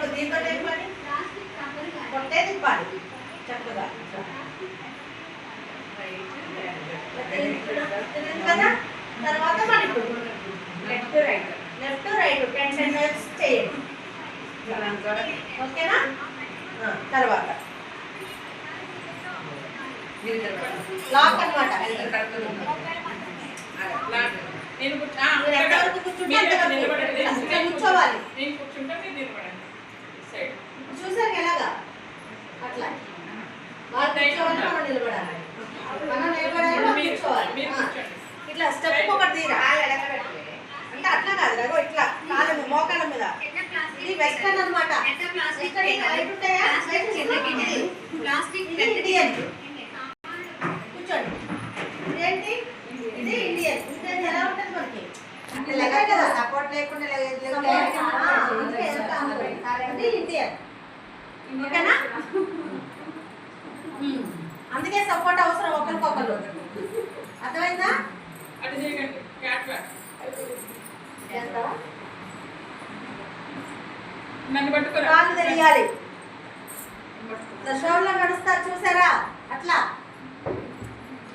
ఇప్పుడు దీంతో ఏం పని కొట్టే తిప్పాలి చక్కగా కదా. తర్వాత మళ్ళీ లెఫ్ట్ రైట్ 10 సెంటెన్స్ చేయండి ఓకేనా. తర్వాత లాక్ అనమాట. కూర్చోవాలి చూసారు ఎలాగా అట్లా నిలబడాలి మనం నిలబడాలి కూర్చోవాలి. ఇట్లా స్టెప్ ఒకటి తీరా అంటే అట్లా కాదు రఘు ఇట్లా కాళ్ళ మోకాళ్ళ మీద. ఇది వెస్టర్న్ అనమాట. కూర్చోండి. ఇదేంటి ఇది ఇండియన్. ఇండియన్ ఎలా ఉంటుంది మనకి కదా సపోర్ట్ లేకుండా ఇండియన్ ఓకేనా. అందుకే సపోర్ట్ అవసరం ఒకరికొకరు. అర్థమైందా. కాళ్ళు తెలియాలి. షోల్లో నడుస్తారు చూసారా అట్లా.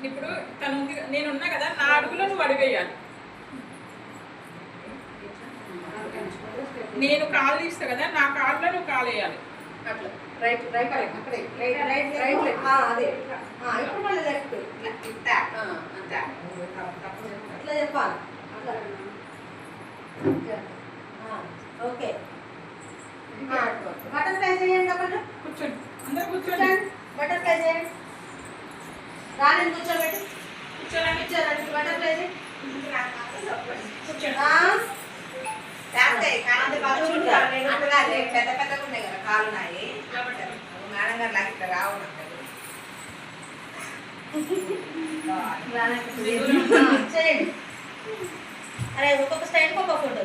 ఇప్పుడు తను నేనున్నా కదా నా అడుగులో నువ్వు అడుగేయాలి. నేను కాలు తీస్తా కదా నా కాళ్ళలో నువ్వు కాలు వేయాలి. అట్లా రైట్ రైట్ అక్కడే రైట్ రైట్ అదే ఇప్పుడు మళ్ళీ లెఫ్ట్ ఇట్లా అట్లా చెప్పాలి. ఓకే బటర్ఫ్లై చేయండి. ఒకళ్ళు కూర్చోండి అందరూ కూర్చోండి. బటర్ఫ్లై చేయండి. రాని కూర్చోబెట్టి కూర్చోండి బటర్ఫ్లై చేయండి. పెద్ద పెద్దగా ఉన్నాయి కదా కాళ్ళు ఉన్నాయి మేడం గారు లాగా ఇట్లా రావు. చేయండి. అరే ఒక్కొక్క స్టైల్కి ఒక్కొక్క ఫోటో.